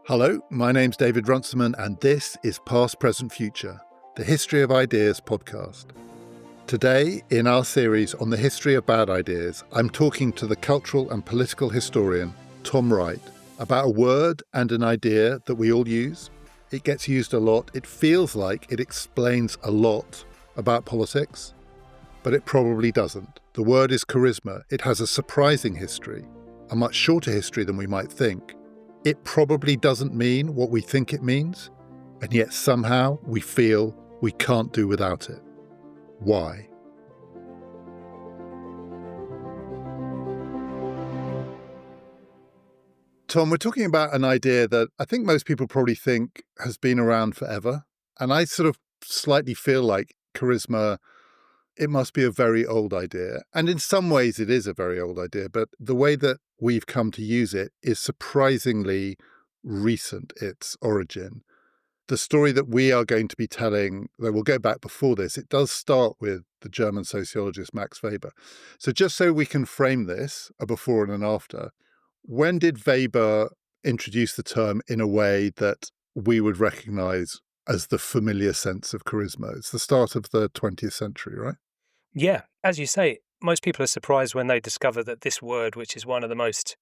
Hello, my name's David Runciman, and this is Past, Present, Future, the History of Ideas podcast. Today, in our series on the history of bad ideas, I'm talking to the cultural and political historian, Tom Wright, about a word and an idea that we all use. It gets used a lot. It feels like it explains a lot about politics, but it probably doesn't. The word is charisma. It has a surprising history, a much shorter history than we might think. It probably doesn't mean what we think it means, and yet somehow we feel we can't do without it. Why? Tom, we're talking about an idea that I think most people probably think has been around forever. And I sort of slightly feel like charisma, it must be a very old idea. And in some ways it is a very old idea, but the way that we've come to use it is surprisingly recent, its origin. The story that we are going to be telling, though we'll go back before this, it does start with the German sociologist Max Weber. So just so we can frame this, a before and an after, when did Weber introduce the term in a way that we would recognize as the familiar sense of charisma? It's the start of the 20th century, right? Yeah, as you say, most people are surprised when they discover that this word, which is one of the most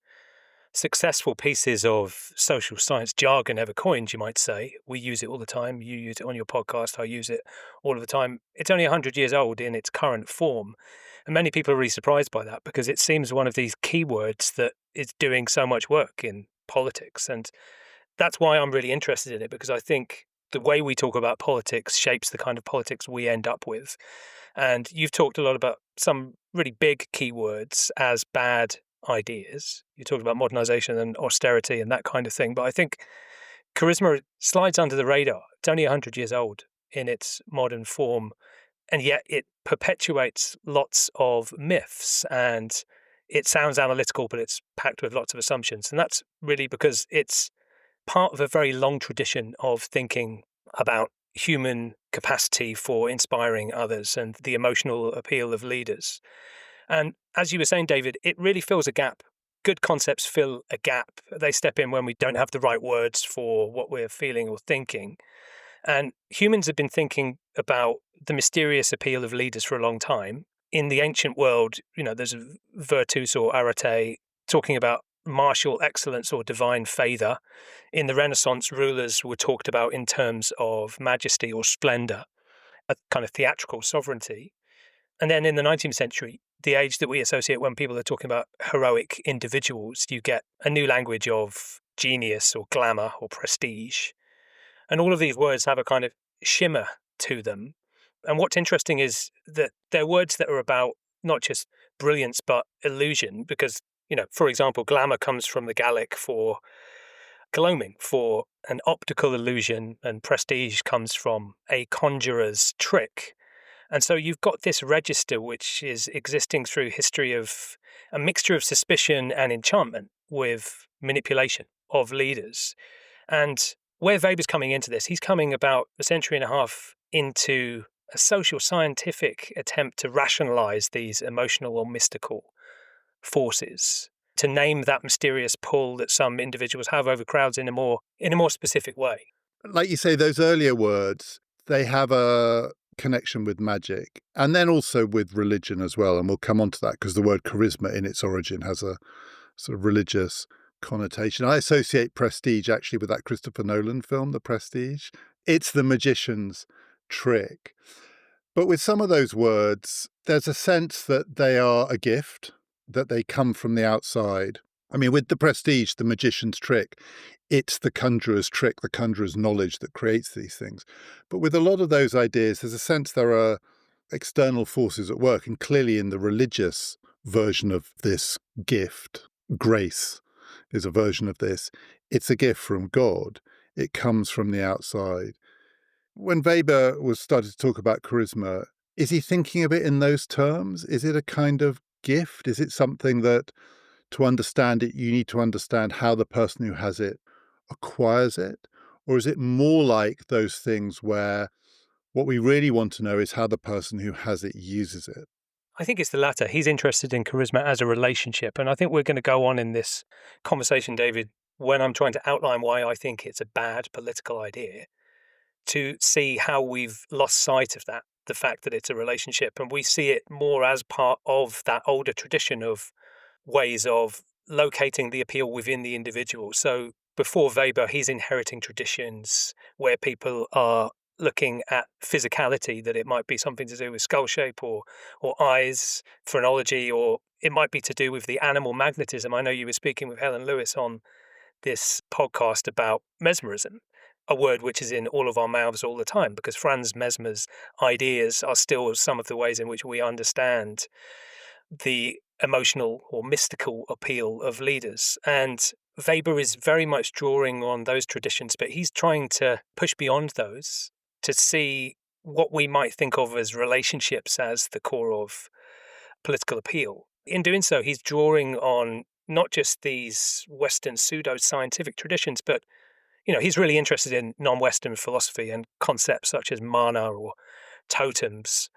successful pieces of social science jargon ever coined, you might say. We use it all the time. You use it on your podcast. I use it all of the time. It's only 100 years old in its current form. And many people are really surprised by that because it seems one of these keywords that is doing so much work in politics. And that's why I'm really interested in it, because I think the way we talk about politics shapes the kind of politics we end up with. And you've talked a lot about some really big keywords as bad ideas. You talked about modernization and austerity and that kind of thing. But I think charisma slides under the radar. It's only 100 years old in its modern form, and yet it perpetuates lots of myths. And it sounds analytical, but it's packed with lots of assumptions. And that's really because it's part of a very long tradition of thinking about human capacity for inspiring others and the emotional appeal of leaders. And as you were saying, David, it really fills a gap. Good concepts fill a gap. They step in when we don't have the right words for what we're feeling or thinking. And humans have been thinking about the mysterious appeal of leaders for a long time. In the ancient world, there's a virtus or arete talking about martial excellence or divine favor. In the Renaissance, rulers were talked about in terms of majesty or splendor, a kind of theatrical sovereignty. And then in the 19th century, the age that we associate when people are talking about heroic individuals, you get a new language of genius or glamour or prestige. And all of these words have a kind of shimmer to them. And what's interesting is that they're words that are about not just brilliance, but illusion, because for example, glamour comes from the Gallic for gloaming, for an optical illusion, and prestige comes from a conjurer's trick. And so you've got this register which is existing through history of a mixture of suspicion and enchantment with manipulation of leaders. And where Weber's coming into this, he's coming about a century and a half into a social scientific attempt to rationalize these emotional or mystical forces, to name that mysterious pull that some individuals have over crowds in a more specific way. Like you say, those earlier words, they have a connection with magic and then also with religion as well. And we'll come on to that because the word charisma in its origin has a sort of religious connotation. I associate prestige actually with that Christopher Nolan film, The Prestige. It's the magician's trick. But with some of those words, there's a sense that they are a gift, that they come from the outside. I mean, with the prestige, the magician's trick, it's the conjurer's trick, the conjurer's knowledge that creates these things. But with a lot of those ideas, there's a sense there are external forces at work. And clearly in the religious version of this gift, grace is a version of this. It's a gift from God. It comes from the outside. When Weber was starting to talk about charisma, is he thinking of it in those terms? Is it a kind of gift? Is it something that to understand it, you need to understand how the person who has it acquires it? Or is it more like those things where What we really want to know is how the person who has it uses it. I think it's the latter. He's interested in charisma as a relationship. And I think we're going to go on in this conversation, David, when I'm trying to outline why I think it's a bad political idea, to see how we've lost sight of that, the fact that it's a relationship. And we see it more as part of that older tradition of ways of locating the appeal within the individual. So before Weber, he's inheriting traditions where people are looking at physicality, that it might be something to do with skull shape or eyes, phrenology, or it might be to do with the animal magnetism. I know you were speaking with Helen Lewis on this podcast about mesmerism, a word which is in all of our mouths all the time, because Franz Mesmer's ideas are still some of the ways in which we understand the emotional or mystical appeal of leaders. And Weber is very much drawing on those traditions, but he's trying to push beyond those to see what we might think of as relationships as the core of political appeal. In doing so, he's drawing on not just these Western pseudo-scientific traditions, but he's really interested in non-Western philosophy and concepts such as mana or totems.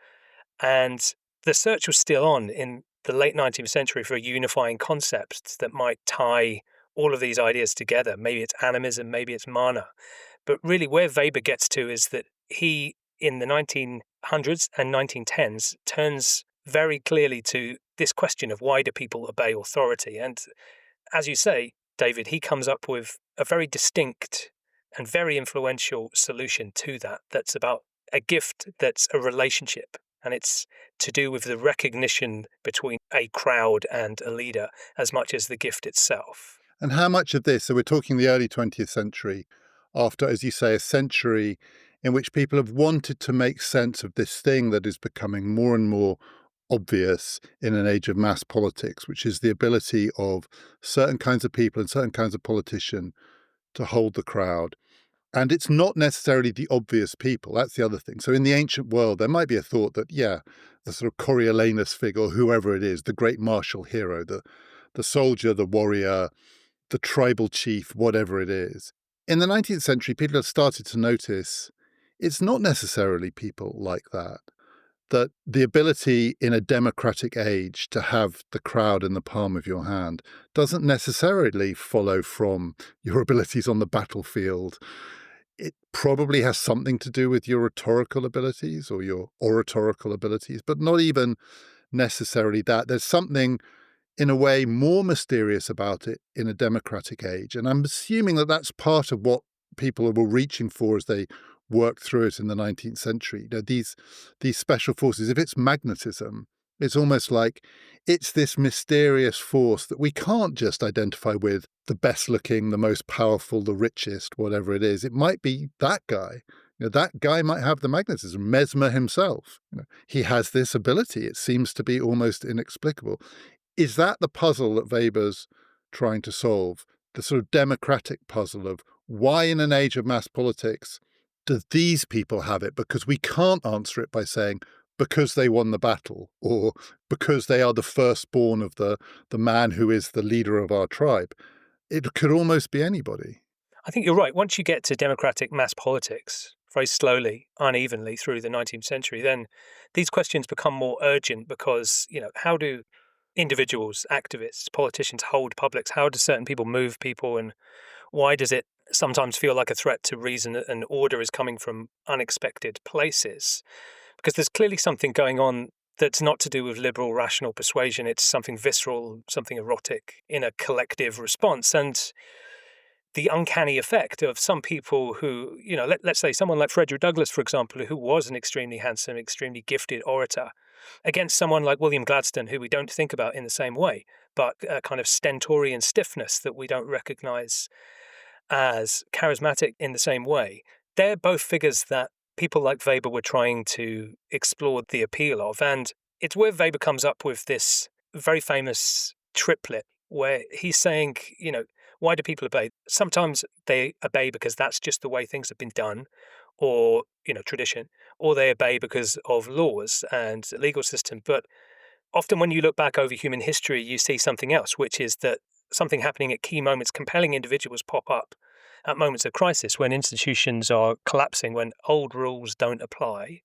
And the search was still on in the late 19th century for a unifying concept that might tie all of these ideas together. Maybe it's animism, maybe it's mana. But really where Weber gets to is that he, in the 1900s and 1910s, turns very clearly to this question of why do people obey authority? And as you say, David, he comes up with a very distinct and very influential solution to that. That's about a gift that's a relationship. And it's to do with the recognition between a crowd and a leader as much as the gift itself. And how much of this, so we're talking the early 20th century, after, as you say, a century in which people have wanted to make sense of this thing that is becoming more and more obvious in an age of mass politics, which is the ability of certain kinds of people and certain kinds of politician to hold the crowd. And it's not necessarily the obvious people. That's the other thing. So in the ancient world, there might be a thought that, the sort of Coriolanus figure, or whoever it is, the great martial hero, the soldier, the warrior, the tribal chief, whatever it is. In the 19th century, people have started to notice it's not necessarily people like that. That the ability in a democratic age to have the crowd in the palm of your hand doesn't necessarily follow from your abilities on the battlefield. It probably has something to do with your rhetorical abilities or your oratorical abilities, but not even necessarily that. There's something in a way more mysterious about it in a democratic age. And I'm assuming that that's part of what people were reaching for as they worked through it in the 19th century. These special forces, if it's magnetism, it's almost like it's this mysterious force that we can't just identify with the best looking, the most powerful, the richest, whatever it is. It might be that guy. That guy might have the magnetism. Mesmer himself, he has this ability. It seems to be almost inexplicable. Is that the puzzle that Weber's trying to solve? The sort of democratic puzzle of why in an age of mass politics do these people have it? Because we can't answer it by saying, because they won the battle, or because they are the firstborn of the man who is the leader of our tribe. It could almost be anybody. I think you're right. Once you get to democratic mass politics, very slowly, unevenly through the 19th century, then these questions become more urgent because, how do individuals, activists, politicians hold publics? How do certain people move people? And why does it sometimes feel like a threat to reason and order is coming from unexpected places? Because there's clearly something going on that's not to do with liberal, rational persuasion. It's something visceral, something erotic in a collective response. And the uncanny effect of some people who, let's say someone like Frederick Douglass, for example, who was an extremely handsome, extremely gifted orator, against someone like William Gladstone, who we don't think about in the same way, but a kind of stentorian stiffness that we don't recognize as charismatic in the same way. They're both figures that people like Weber were trying to explore the appeal of. And it's where Weber comes up with this very famous triplet where he's saying, why do people obey? Sometimes they obey because that's just the way things have been done, or, tradition, or they obey because of laws and legal system. But often when you look back over human history, you see something else, which is that something happening at key moments, compelling individuals pop up at moments of crisis, when institutions are collapsing, when old rules don't apply,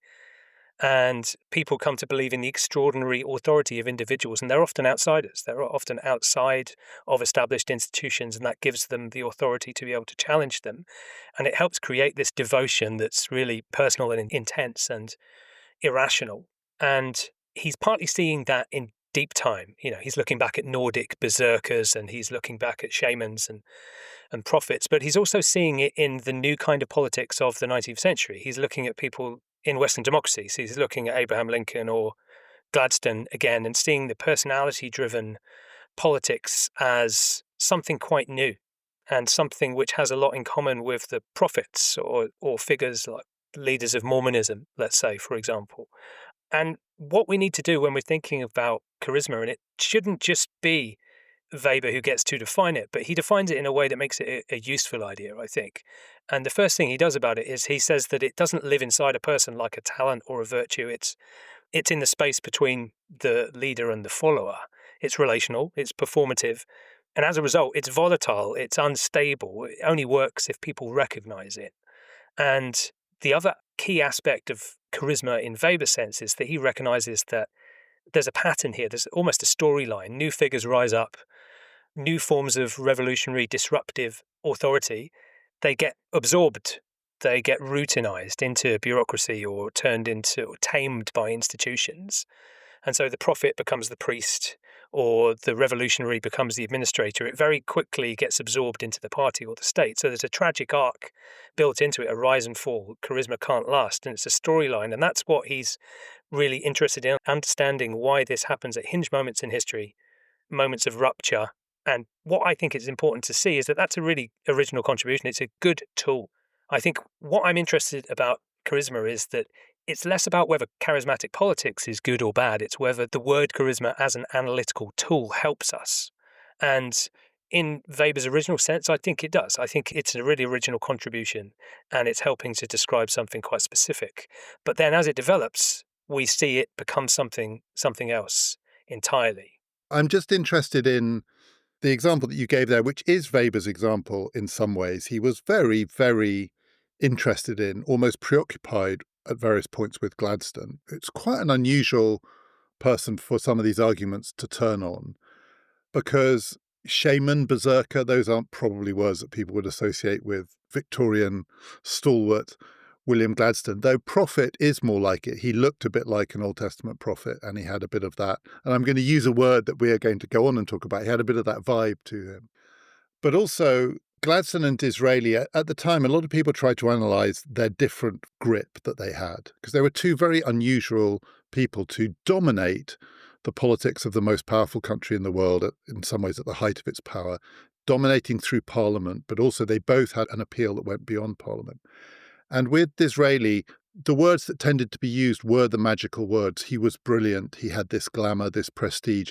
and people come to believe in the extraordinary authority of individuals. And they're often outsiders. They're often outside of established institutions, and that gives them the authority to be able to challenge them. And it helps create this devotion that's really personal and intense and irrational. And he's partly seeing that in deep time. He's looking back at Nordic berserkers, and he's looking back at shamans and prophets, but he's also seeing it in the new kind of politics of the 19th century. He's looking at people in Western democracies. He's looking at Abraham Lincoln or Gladstone again, and seeing the personality-driven politics as something quite new and something which has a lot in common with the prophets or figures like leaders of Mormonism, let's say, for example. And what we need to do when we're thinking about charisma, and it shouldn't just be Weber who gets to define it, but he defines it in a way that makes it a useful idea, I think. And the first thing he does about it is he says that it doesn't live inside a person like a talent or a virtue. It's in the space between the leader and the follower. It's relational, it's performative, and as a result, it's volatile, it's unstable. It only works if people recognize it. And the other key aspect of charisma in Weber's sense is that he recognizes that there's a pattern here. There's almost a storyline. New figures rise up, new forms of revolutionary, disruptive authority. They get absorbed. They get routinized into bureaucracy or turned into or tamed by institutions. And so the prophet becomes the priest, or the revolutionary becomes the administrator. It very quickly gets absorbed into the party or the state. So there's a tragic arc built into it, a rise and fall. Charisma can't last, and it's a storyline. And that's what he's really interested in, understanding why this happens at hinge moments in history, moments of rupture. And what I think is important to see is that that's a really original contribution. It's a good tool. I think what I'm interested about charisma is that it's less about whether charismatic politics is good or bad. It's whether the word charisma as an analytical tool helps us. And in Weber's original sense, I think it does. I think it's a really original contribution, and it's helping to describe something quite specific. But then as it develops, we see it become something else entirely. I'm just interested in the example that you gave there, which is Weber's example in some ways. He was very, very interested in, almost preoccupied at various points with Gladstone. It's quite an unusual person for some of these arguments to turn on, because shaman, berserker, those aren't probably words that people would associate with Victorian stalwart William Gladstone, though prophet is more like it. He looked a bit like an Old Testament prophet, and he had a bit of that. And I'm going to use a word that we are going to go on and talk about. He had a bit of that vibe to him. But also, Gladstone and Disraeli, at the time, a lot of people tried to analyse their different grip that they had, because they were two very unusual people to dominate the politics of the most powerful country in the world, in some ways at the height of its power, dominating through Parliament, but also they both had an appeal that went beyond Parliament. And with Disraeli, the words that tended to be used were the magical words. He was brilliant. He had this glamour, this prestige.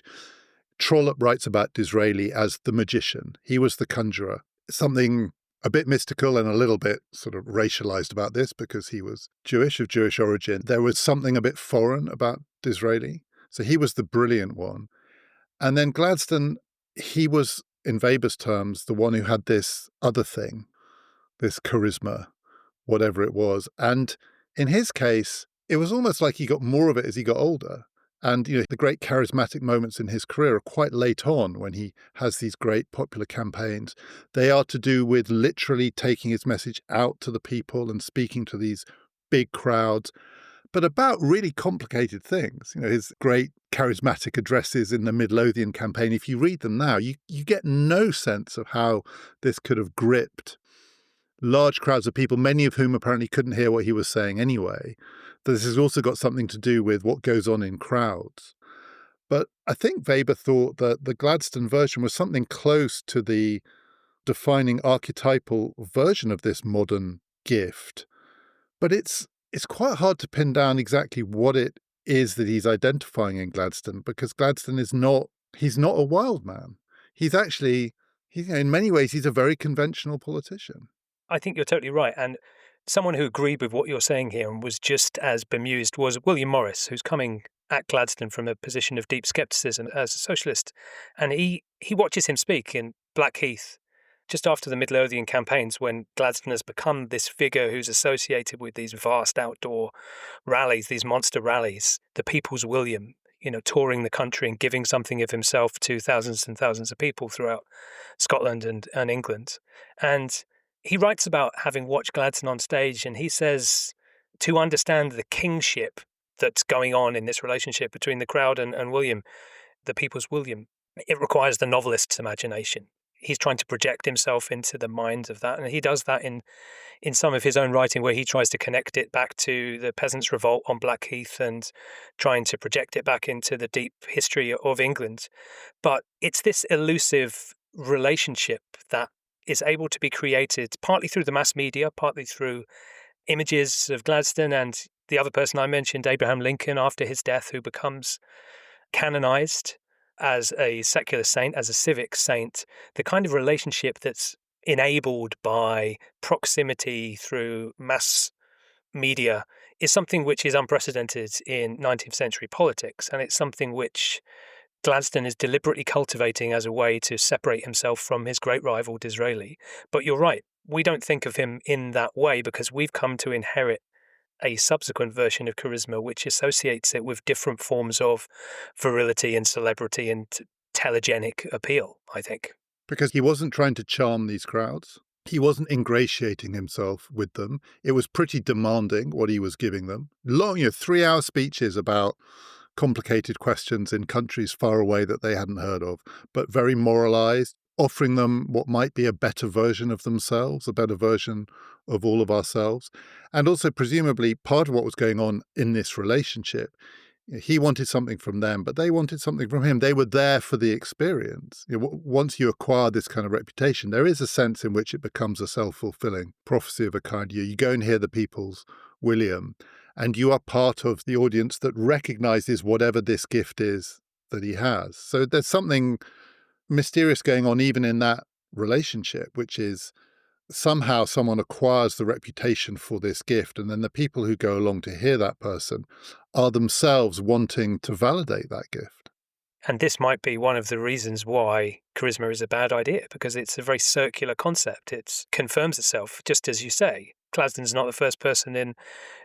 Trollope writes about Disraeli as the magician. He was the conjurer. Something a bit mystical and a little bit sort of racialized about this, because he was Jewish, of Jewish origin. There was something a bit foreign about Disraeli. So he was the brilliant one. And then Gladstone, he was, in Weber's terms, the one who had this other thing, this charisma, whatever it was. And in his case, it was almost like he got more of it as he got older. And, the great charismatic moments in his career are quite late on, when he has these great popular campaigns. They are to do with literally taking his message out to the people and speaking to these big crowds, but about really complicated things. His great charismatic addresses in the Midlothian campaign, if you read them now, you get no sense of how this could have gripped large crowds of people, many of whom apparently couldn't hear what he was saying anyway. This has also got something to do with what goes on in crowds. But I think Weber thought that the Gladstone version was something close to the defining archetypal version of this modern gift. But it's quite hard to pin down exactly what it is that he's identifying in Gladstone, because Gladstone he's not a wild man. He's actually, in many ways, he's a very conventional politician. I think you're totally right. And someone who agreed with what you're saying here and was just as bemused was William Morris, who's coming at Gladstone from a position of deep scepticism as a socialist. And he watches him speak in Blackheath just after the Midlothian campaigns, when Gladstone has become this figure who's associated with these vast outdoor rallies, these monster rallies, the People's William, touring the country and giving something of himself to thousands and thousands of people throughout Scotland and England. And he writes about having watched Gladstone on stage, and he says to understand the kingship that's going on in this relationship between the crowd and William, the People's William, it requires the novelist's imagination. He's trying to project himself into the mind of that, and he does that in some of his own writing, where he tries to connect it back to the Peasants' Revolt on Blackheath and trying to project it back into the deep history of England. But it's this elusive relationship that is able to be created partly through the mass media, partly through images of Gladstone and the other person I mentioned, Abraham Lincoln, after his death, who becomes canonized as a secular saint, as a civic saint. The kind of relationship that's enabled by proximity through mass media is something which is unprecedented in 19th century politics, and it's something which Gladstone is deliberately cultivating as a way to separate himself from his great rival Disraeli. But you're right, we don't think of him in that way because we've come to inherit a subsequent version of charisma which associates it with different forms of virility and celebrity and telegenic appeal, I think. Because he wasn't trying to charm these crowds. He wasn't ingratiating himself with them. It was pretty demanding what he was giving them. Long, 3-hour speeches about complicated questions in countries far away that they hadn't heard of, but very moralized, offering them what might be a better version of themselves, a better version of all of ourselves. And also, presumably, part of what was going on in this relationship, he wanted something from them, but they wanted something from him. They were there for the experience. Once you acquire this kind of reputation, there is a sense in which it becomes a self-fulfilling prophecy of a kind. You go and hear the People's William, and you are part of the audience that recognizes whatever this gift is that he has. So there's something mysterious going on even in that relationship, which is somehow someone acquires the reputation for this gift, and then the people who go along to hear that person are themselves wanting to validate that gift. And this might be one of the reasons why charisma is a bad idea, because it's a very circular concept. It confirms itself, just as you say. Gladstone's not the first person in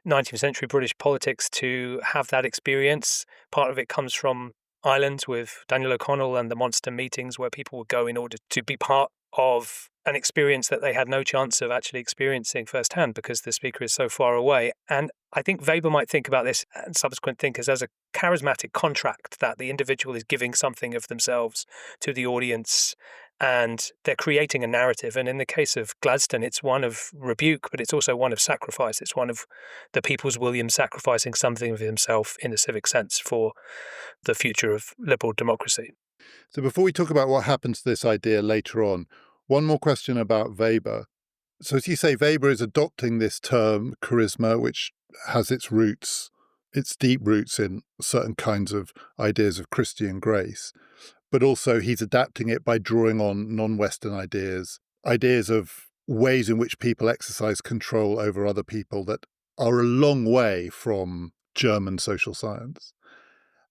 19th century British politics to have that experience. Part of it comes from Ireland with Daniel O'Connell and the monster meetings where people would go in order to be part of an experience that they had no chance of actually experiencing firsthand because the speaker is so far away. And I think Weber might think about this, and subsequent thinkers, as a charismatic contract that the individual is giving something of themselves to the audience and they're creating a narrative. And in the case of Gladstone, it's one of rebuke, but it's also one of sacrifice. It's one of the People's William sacrificing something of himself in the civic sense for the future of liberal democracy. So before we talk about what happens to this idea later on, one more question about Weber. So as you say, Weber is adopting this term charisma, which has its deep roots in certain kinds of ideas of Christian grace, but also he's adapting it by drawing on non-Western ideas of ways in which people exercise control over other people that are a long way from German social science.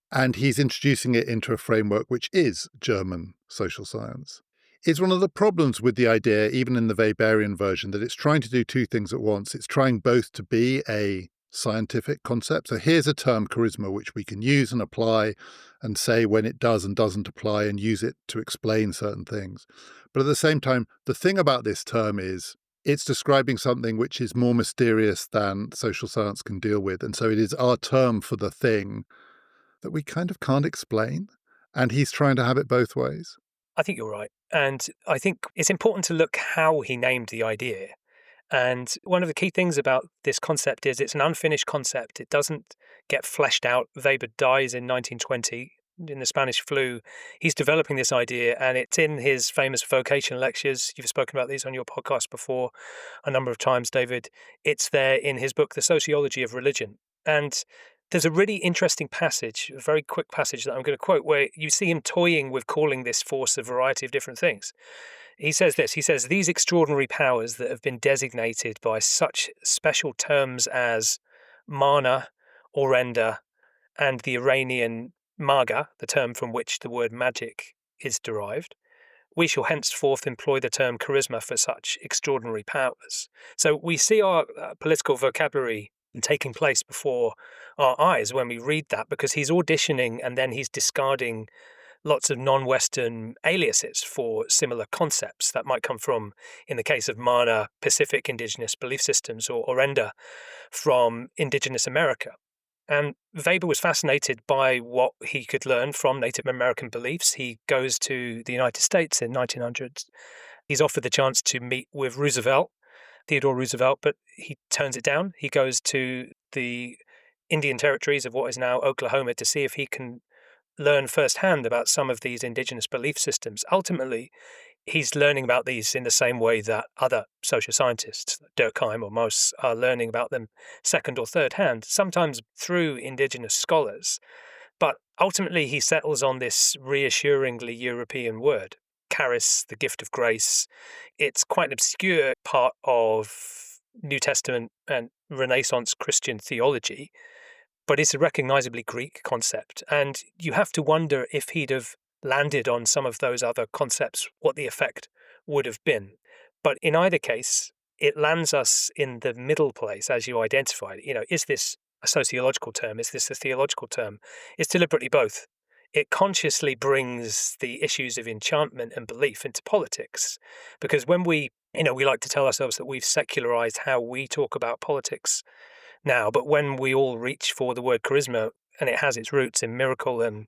And he's introducing it into a framework which is German social science. It's one of the problems with the idea, even in the Weberian version, that it's trying to do two things at once. It's trying both to be a scientific concept. So here's a term, charisma, which we can use and apply and say when it does and doesn't apply and use it to explain certain things. But at the same time, the thing about this term is it's describing something which is more mysterious than social science can deal with. And so it is our term for the thing that we kind of can't explain. And he's trying to have it both ways. I think you're right. And I think it's important to look how he named the idea. And one of the key things about this concept is it's an unfinished concept. It doesn't get fleshed out. Weber dies in 1920 in the Spanish flu. He's developing this idea, and it's in his famous vocation lectures. You've spoken about these on your podcast before a number of times, David. It's there in his book, The Sociology of Religion. And there's a really interesting passage, a very quick passage that I'm going to quote, where you see him toying with calling this force a variety of different things. He says this, these extraordinary powers that have been designated by such special terms as mana, orenda, and the Iranian maga, the term from which the word magic is derived, We shall henceforth employ the term charisma for such extraordinary powers. So we see our political vocabulary taking place before our eyes when we read that, because he's auditioning and then he's discarding lots of non-Western aliases for similar concepts that might come from, in the case of Mana, Pacific indigenous belief systems, or Orenda from indigenous America. And Weber was fascinated by what he could learn from Native American beliefs. He goes to the United States in 1900s. He's offered the chance to meet with Theodore Roosevelt, but he turns it down. He goes to the Indian territories of what is now Oklahoma to see if he can learn firsthand about some of these indigenous belief systems. Ultimately, he's learning about these in the same way that other social scientists, Durkheim or Mauss, are learning about them second or third hand, sometimes through indigenous scholars. But ultimately, he settles on this reassuringly European word, charis, the gift of grace. It's quite an obscure part of New Testament and Renaissance Christian theology, but it's a recognizably Greek concept. And you have to wonder if he'd have landed on some of those other concepts, what the effect would have been. But in either case, it lands us in the middle place, as you identified. Is this a sociological term? Is this a theological term? It's deliberately both. It consciously brings the issues of enchantment and belief into politics, because when we like to tell ourselves that we've secularized how we talk about politics now, but when we all reach for the word charisma, and it has its roots in miracle and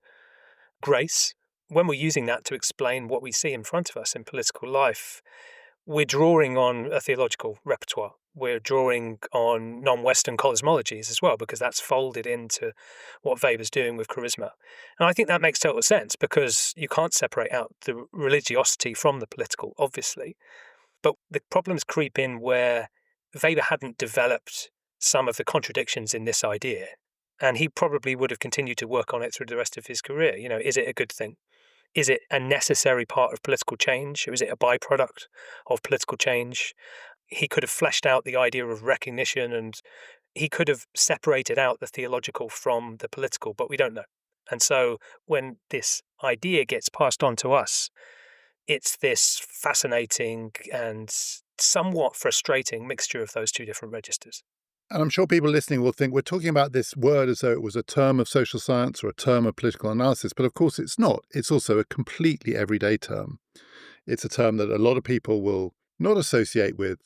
grace, when we're using that to explain what we see in front of us in political life, we're drawing on a theological repertoire. We're drawing on non-Western cosmologies as well, because that's folded into what Weber's doing with charisma. And I think that makes total sense, because you can't separate out the religiosity from the political, obviously. But the problems creep in where Weber hadn't developed some of the contradictions in this idea, and he probably would have continued to work on it through the rest of his career. Is it a good thing? Is it a necessary part of political change? Or is it a byproduct of political change? He could have fleshed out the idea of recognition, and he could have separated out the theological from the political, but we don't know. And so when this idea gets passed on to us, it's this fascinating and somewhat frustrating mixture of those two different registers. And I'm sure people listening will think we're talking about this word as though it was a term of social science or a term of political analysis, but of course it's not. It's also a completely everyday term. It's a term that a lot of people will not associate with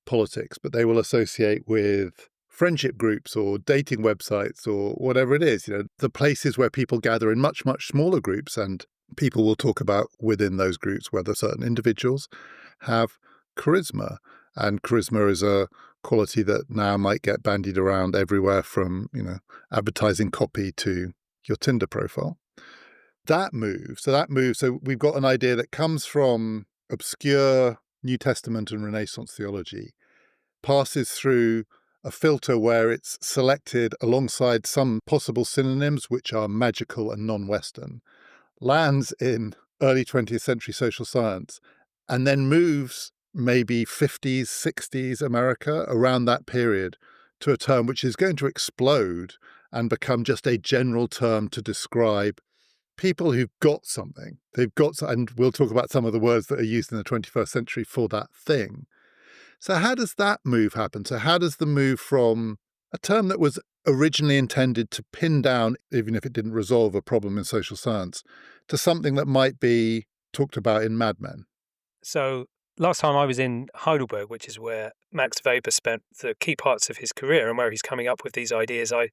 politics, but they will associate with friendship groups or dating websites or whatever it is, the places where people gather in much, much smaller groups, and people will talk about within those groups whether certain individuals have charisma. And charisma is a quality that now might get bandied around everywhere, from, advertising copy to your Tinder profile. So we've got an idea that comes from obscure New Testament and Renaissance theology, passes through a filter where it's selected alongside some possible synonyms which are magical and non-Western, lands in early 20th century social science, and then moves maybe 50s, 60s America, around that period, to a term which is going to explode and become just a general term to describe people who've got something. And we'll talk about some of the words that are used in the 21st century for that thing. So how does that move happen? So how does the move from a term that was originally intended to pin down, even if it didn't resolve a problem in social science, to something that might be talked about in Mad Men? So last time I was in Heidelberg, which is where Max Weber spent the key parts of his career and where he's coming up with these ideas, I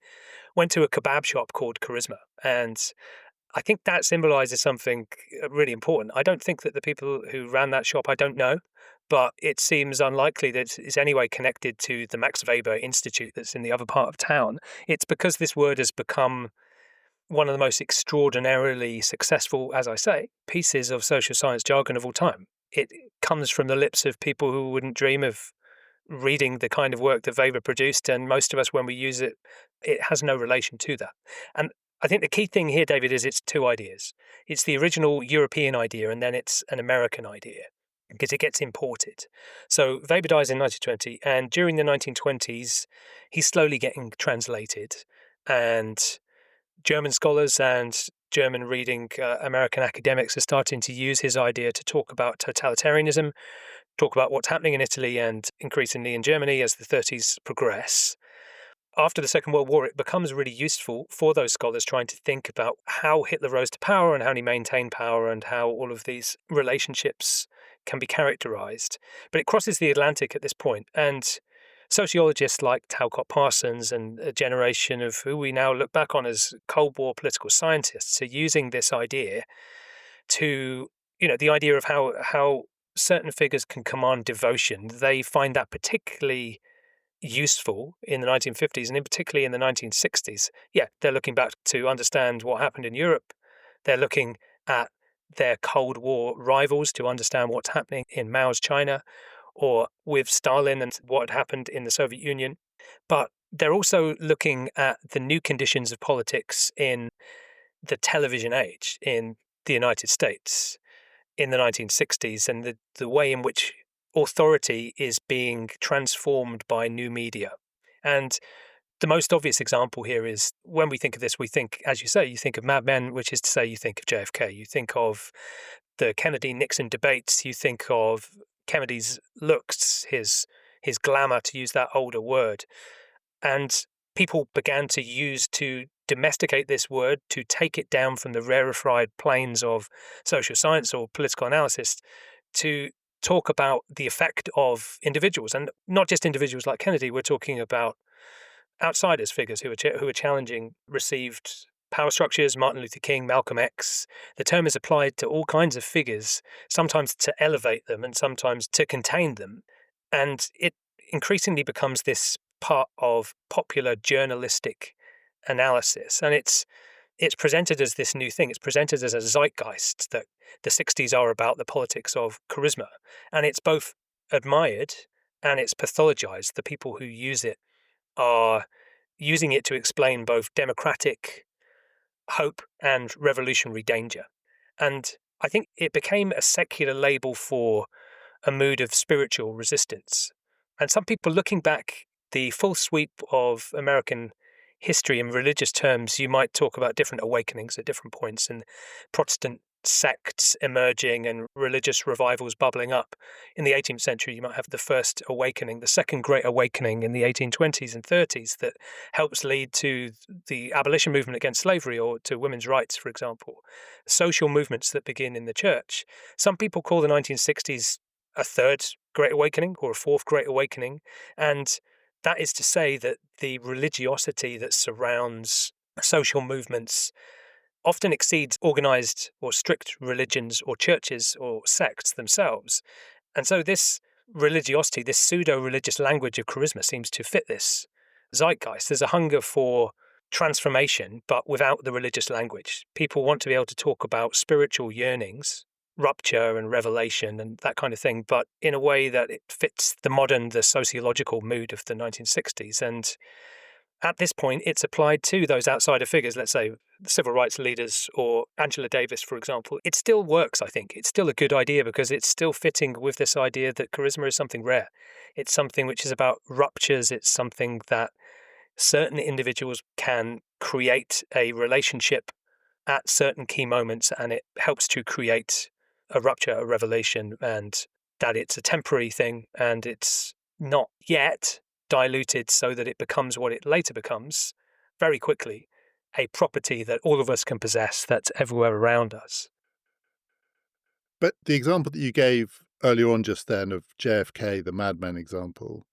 went to a kebab shop called Charisma. And I think that symbolizes something really important. I don't think that the people who ran that shop, I don't know, but it seems unlikely that it's anyway connected to the Max Weber Institute that's in the other part of town. It's because this word has become one of the most extraordinarily successful, as I say, pieces of social science jargon of all time. It comes from the lips of people who wouldn't dream of reading the kind of work that Weber produced, and most of us, when we use it, it has no relation to that. And I think the key thing here, David, is it's two ideas. It's the original European idea, and then it's an American idea, because it gets imported. So Weber dies in 1920, and during the 1920s, he's slowly getting translated, and German scholars and German reading American academics are starting to use his idea to talk about totalitarianism, talk about what's happening in Italy and increasingly in Germany as the 30s progress. After the Second World War, it becomes really useful for those scholars trying to think about how Hitler rose to power and how he maintained power and how all of these relationships can be characterized. But it crosses the Atlantic at this point, and sociologists like Talcott Parsons and a generation of who we now look back on as Cold War political scientists are using this idea to, the idea of how certain figures can command devotion. They find that particularly useful in the 1950s and in particularly in the 1960s. Yeah, they're looking back to understand what happened in Europe. They're looking at their Cold War rivals to understand what's happening in Mao's China or with Stalin and what had happened in the Soviet Union. But they're also looking at the new conditions of politics in the television age in the United States in the 1960s and the way in which authority is being transformed by new media. And the most obvious example here is when we think of this, we think, as you say, you think of Mad Men, which is to say you think of JFK, you think of the Kennedy-Nixon debates, you think of Kennedy's looks, his glamour, to use that older word. And people began to domesticate this word, to take it down from the rarefied planes of social science or political analysis, to talk about the effect of individuals, and not just individuals like Kennedy. We're talking about outsiders, figures who are challenging received power structures. Martin Luther King, Malcolm X. The term is applied to all kinds of figures, sometimes to elevate them and sometimes to contain them, and it increasingly becomes this part of popular journalistic analysis, and it's presented as this new thing. It's presented as a zeitgeist that the 60s are about the politics of charisma. And it's both admired and it's pathologized. The people who use it are using it to explain both democratic hope and revolutionary danger. And I think it became a secular label for a mood of spiritual resistance. And some people looking back, the full sweep of American history in religious terms, you might talk about different awakenings at different points and Protestant sects emerging and religious revivals bubbling up. In the 18th century, you might have the First Awakening, the Second Great Awakening in the 1820s and 30s that helps lead to the abolition movement against slavery or to women's rights, for example. Social movements that begin in the church. Some people call the 1960s a Third Great Awakening or a Fourth Great Awakening, and that is to say that the religiosity that surrounds social movements often exceeds organized or strict religions or churches or sects themselves. And so this religiosity, this pseudo-religious language of charisma seems to fit this zeitgeist. There's a hunger for transformation, but without the religious language. People want to be able to talk about spiritual yearnings, rupture and revelation and that kind of thing, but in a way that it fits the sociological mood of the 1960s. And at this point, it's applied to those outsider figures, let's say civil rights leaders or Angela Davis, for example. It still works, I think. It's still a good idea because it's still fitting with this idea that charisma is something rare. It's something which is about ruptures. It's something that certain individuals can create a relationship at certain key moments, and it helps to create a rupture, a revelation, and that it's a temporary thing and it's not yet diluted so that it becomes what it later becomes very quickly, a property that all of us can possess that's everywhere around us. But the example that you gave earlier on just then of JFK, the Mad Men example,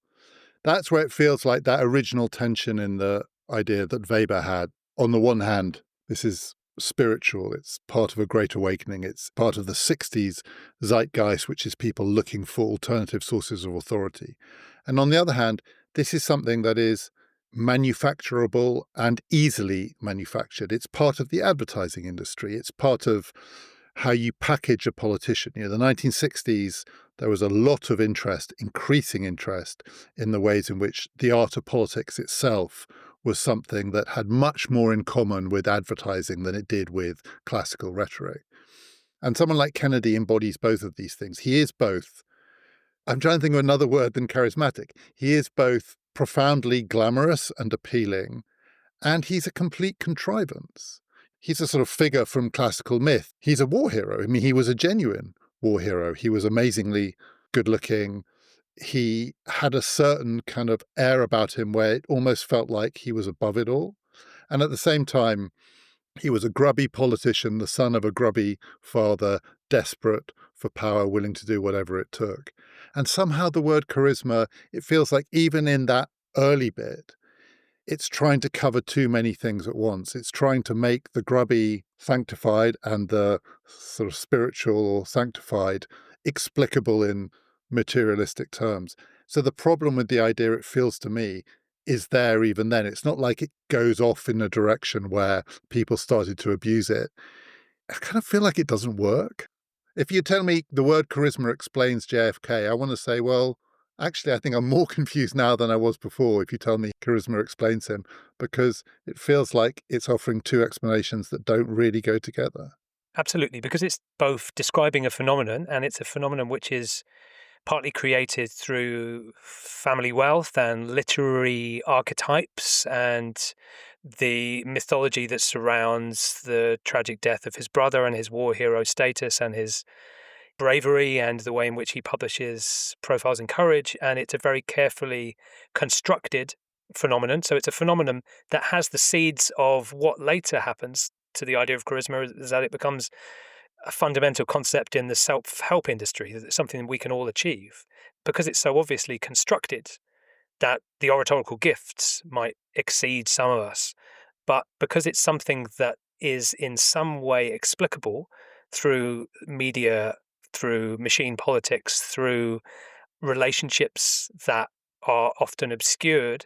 that's where it feels like that original tension in the idea that Weber had. On the one hand, this is spiritual, it's part of a great awakening, it's part of the 60s zeitgeist, which is people looking for alternative sources of authority. And on the other hand, this is something that is manufacturable and easily manufactured. It's part of the advertising industry. It's part of how you package a politician. The 1960s, there was a lot of interest, increasing interest, in the ways in which the art of politics itself was something that had much more in common with advertising than it did with classical rhetoric. And someone like Kennedy embodies both of these things. He is both, I'm trying to think of another word than charismatic. He is both profoundly glamorous and appealing, and he's a complete contrivance. He's a sort of figure from classical myth. He's a war hero. I mean, he was a genuine war hero. He was amazingly good looking. He had a certain kind of air about him where it almost felt like he was above it all. And at the same time, he was a grubby politician, the son of a grubby father, desperate for power, willing to do whatever it took. And somehow the word charisma, it feels like even in that early bit, it's trying to cover too many things at once. It's trying to make the grubby sanctified and the sort of spiritual or sanctified explicable in materialistic terms. So the problem with the idea, it feels to me, is there even then. It's not like it goes off in a direction where people started to abuse it. I kind of feel like it doesn't work. If you tell me the word charisma explains JFK, I want to say, well, actually, I think I'm more confused now than I was before if you tell me charisma explains him, because it feels like it's offering two explanations that don't really go together. Absolutely, because it's both describing a phenomenon, and it's a phenomenon which is partly created through family wealth and literary archetypes and the mythology that surrounds the tragic death of his brother and his war hero status and his bravery and the way in which he publishes profiles in courage. And it's a very carefully constructed phenomenon. So it's a phenomenon that has the seeds of what later happens to the idea of charisma, is that it becomes a fundamental concept in the self-help industry, that it's something we can all achieve, because it's so obviously constructed that the oratorical gifts might exceed some of us. But because it's something that is in some way explicable through media, through machine politics, through relationships that are often obscured,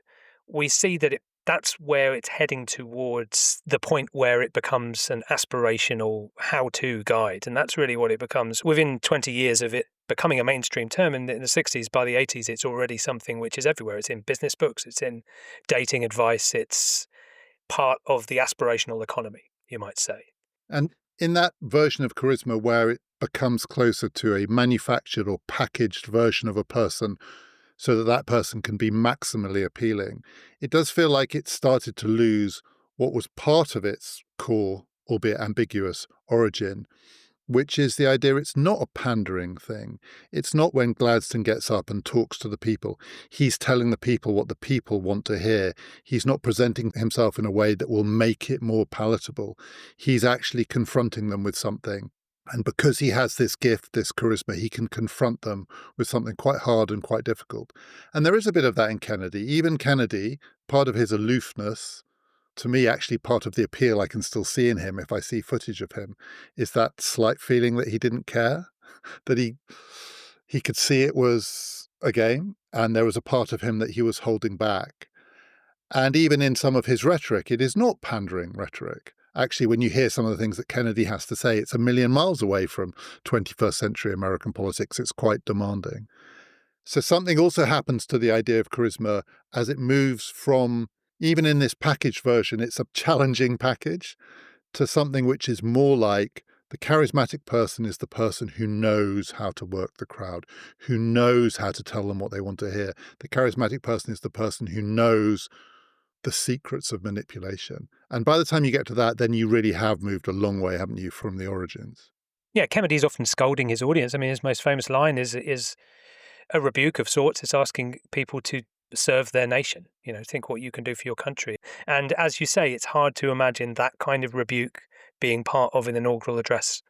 we see that that's where it's heading towards the point where it becomes an aspirational how-to guide. And that's really what it becomes. Within 20 years of it becoming a mainstream term in the 60s, by the 80s, it's already something which is everywhere. It's in business books, it's in dating advice, it's part of the aspirational economy, you might say. And in that version of charisma where it becomes closer to a manufactured or packaged version of a person, so that that person can be maximally appealing, it does feel like it started to lose what was part of its core, albeit ambiguous, origin, which is the idea it's not a pandering thing. It's not when Gladstone gets up and talks to the people. He's telling the people what the people want to hear. He's not presenting himself in a way that will make it more palatable. He's actually confronting them with something. And because he has this gift, this charisma, he can confront them with something quite hard and quite difficult. And there is a bit of that in Kennedy. Even Kennedy, part of his aloofness, to me, actually part of the appeal I can still see in him if I see footage of him, is that slight feeling that he didn't care, that he could see it was a game, and there was a part of him that he was holding back. And even in some of his rhetoric, it is not pandering rhetoric. Actually, when you hear some of the things that Kennedy has to say, it's a million miles away from 21st century American politics. It's quite demanding. So something also happens to the idea of charisma as it moves from, even in this packaged version, it's a challenging package, to something which is more like the charismatic person is the person who knows how to work the crowd, who knows how to tell them what they want to hear. The charismatic person is the person who knows the secrets of manipulation. And by the time you get to that, then you really have moved a long way, haven't you, from the origins? Yeah, Kennedy's often scolding his audience. I mean, his most famous line is a rebuke of sorts. It's asking people to serve their nation, think what you can do for your country. And as you say, it's hard to imagine that kind of rebuke being part of an inaugural address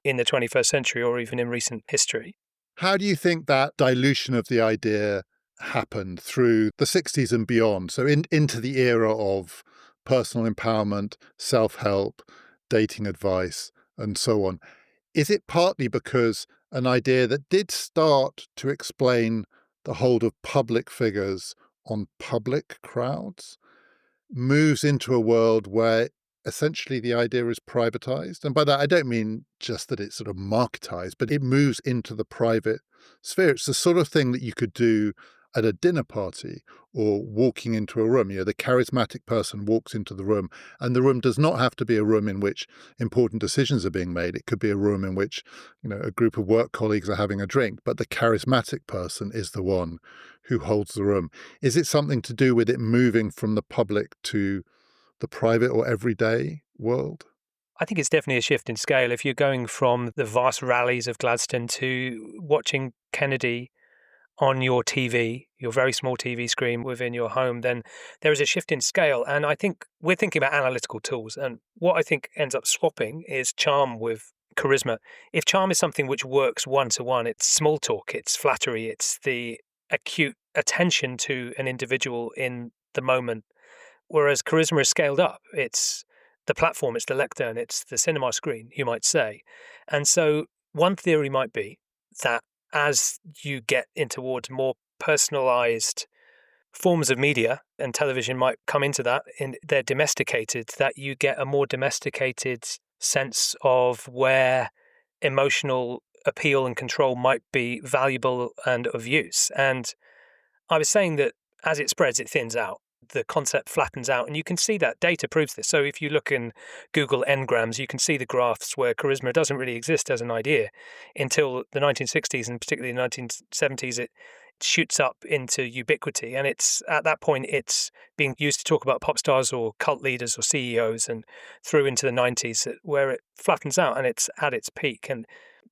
in the 21st century or even in recent history. How do you think that dilution of the idea happened through the 60s and beyond? So into the era of personal empowerment, self-help, dating advice, and so on. Is it partly because an idea that did start to explain the hold of public figures on public crowds moves into a world where essentially the idea is privatized? And by that, I don't mean just that it's sort of marketized, but it moves into the private sphere. It's the sort of thing that you could do at a dinner party or walking into a room. The charismatic person walks into the room, and the room does not have to be a room in which important decisions are being made. It could be a room in which, a group of work colleagues are having a drink, but the charismatic person is the one who holds the room. Is it something to do with it moving from the public to the private or everyday world? I think it's definitely a shift in scale. If you're going from the vast rallies of Gladstone to watching Kennedy on your TV, your very small TV screen within your home, then there is a shift in scale. And I think we're thinking about analytical tools. And what I think ends up swapping is charm with charisma. If charm is something which works one-to-one, it's small talk, it's flattery, it's the acute attention to an individual in the moment. Whereas charisma is scaled up. It's the platform, it's the lectern, it's the cinema screen, you might say. And so one theory might be that as you get in towards more personalized forms of media, and television might come into that, and they're domesticated, that you get a more domesticated sense of where emotional appeal and control might be valuable and of use. And I was saying that as it spreads, it thins out. The concept flattens out, and you can see that data proves this. So if you look in Google Ngrams, you can see the graphs where charisma doesn't really exist as an idea until the 1960s, and particularly the 1970s. It shoots up into ubiquity, and it's at that point it's being used to talk about pop stars or cult leaders or CEOs, and through into the 90s where it flattens out and it's at its peak. And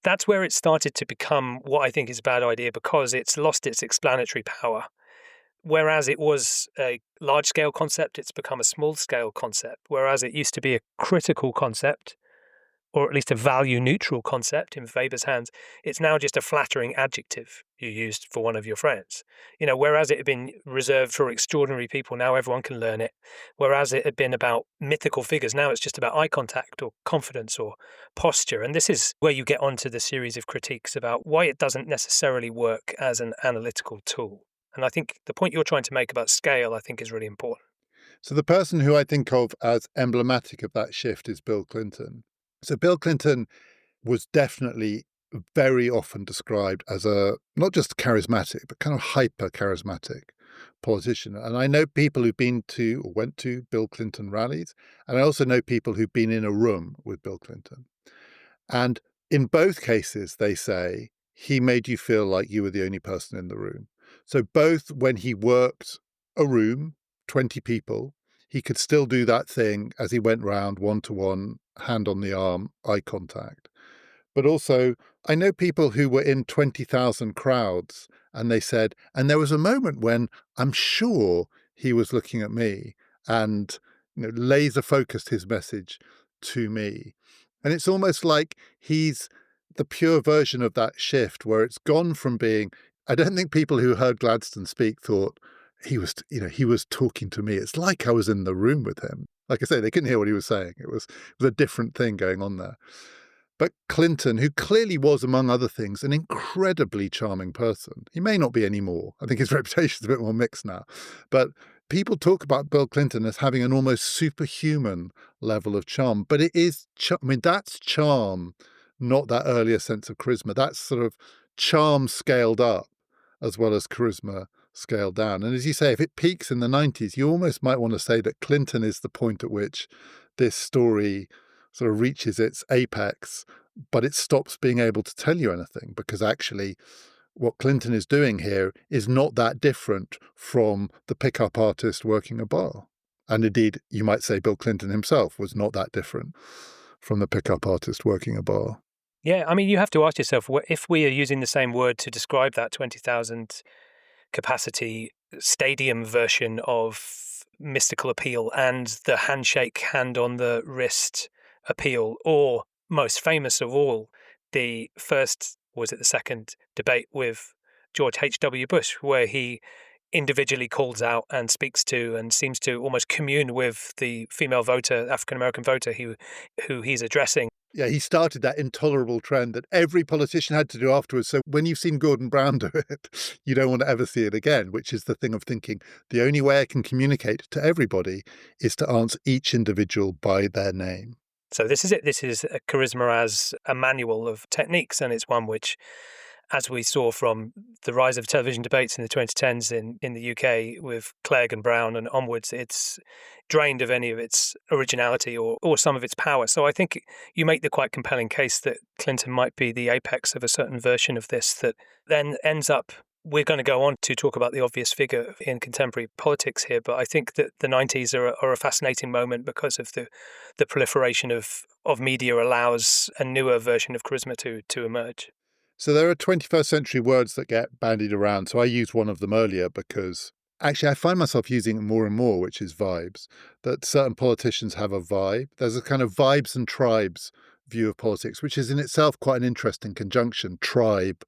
that's where it started to become what I think is a bad idea, because it's lost its explanatory power. Whereas it was a large-scale concept, it's become a small-scale concept. Whereas it used to be a critical concept, or at least a value-neutral concept in Weber's hands, it's now just a flattering adjective you used for one of your friends. Whereas it had been reserved for extraordinary people, now everyone can learn it. Whereas it had been about mythical figures, now it's just about eye contact or confidence or posture. And this is where you get onto the series of critiques about why it doesn't necessarily work as an analytical tool. And I think the point you're trying to make about scale, I think, is really important. So the person who I think of as emblematic of that shift is Bill Clinton. So Bill Clinton was definitely very often described as a not just charismatic, but kind of hyper charismatic politician. And I know people who've been to or went to Bill Clinton rallies, and I also know people who've been in a room with Bill Clinton. And in both cases, they say he made you feel like you were the only person in the room. So both when he worked a room, 20 people, he could still do that thing as he went round one-to-one, hand on the arm, eye contact. But also, I know people who were in 20,000 crowds, and they said, and there was a moment when I'm sure he was looking at me and laser focused his message to me. And it's almost like he's the pure version of that shift where it's gone from being, I don't think people who heard Gladstone speak thought he was talking to me. It's like I was in the room with him. Like I say, they couldn't hear what he was saying. It was a different thing going on there. But Clinton, who clearly was, among other things, an incredibly charming person. He may not be anymore. I think his reputation is a bit more mixed now. But people talk about Bill Clinton as having an almost superhuman level of charm. But it is, that's charm, not that earlier sense of charisma. That's sort of charm scaled up as well as charisma scaled down. And as you say, if it peaks in the 90s, you almost might want to say that Clinton is the point at which this story sort of reaches its apex, but it stops being able to tell you anything, because actually what Clinton is doing here is not that different from the pickup artist working a bar. And indeed, you might say Bill Clinton himself was not that different from the pickup artist working a bar. Yeah, I mean, you have to ask yourself, if we are using the same word to describe that 20,000 capacity stadium version of mystical appeal and the handshake, hand on the wrist appeal, or most famous of all, the second debate with George H.W. Bush, where he individually calls out and speaks to and seems to almost commune with the female voter, African-American voter who he's addressing. Yeah, he started that intolerable trend that every politician had to do afterwards. So when you've seen Gordon Brown do it, you don't want to ever see it again, which is the thing of thinking the only way I can communicate to everybody is to answer each individual by their name. So this is it. This is a charisma as a manual of techniques, and it's one which, as we saw from the rise of television debates in the 2010s in the UK with Clegg and Brown and onwards, it's drained of any of its originality or some of its power. So I think you make the quite compelling case that Clinton might be the apex of a certain version of this that then ends up we're going to go on to talk about the obvious figure in contemporary politics here, but I think that the 90s are a fascinating moment because of the proliferation of media allows a newer version of charisma to emerge. So there are 21st century words that get bandied around. So I used one of them earlier because actually I find myself using it more and more, which is vibes, that certain politicians have a vibe. There's a kind of vibes and tribes view of politics, which is in itself quite an interesting conjunction. Tribe,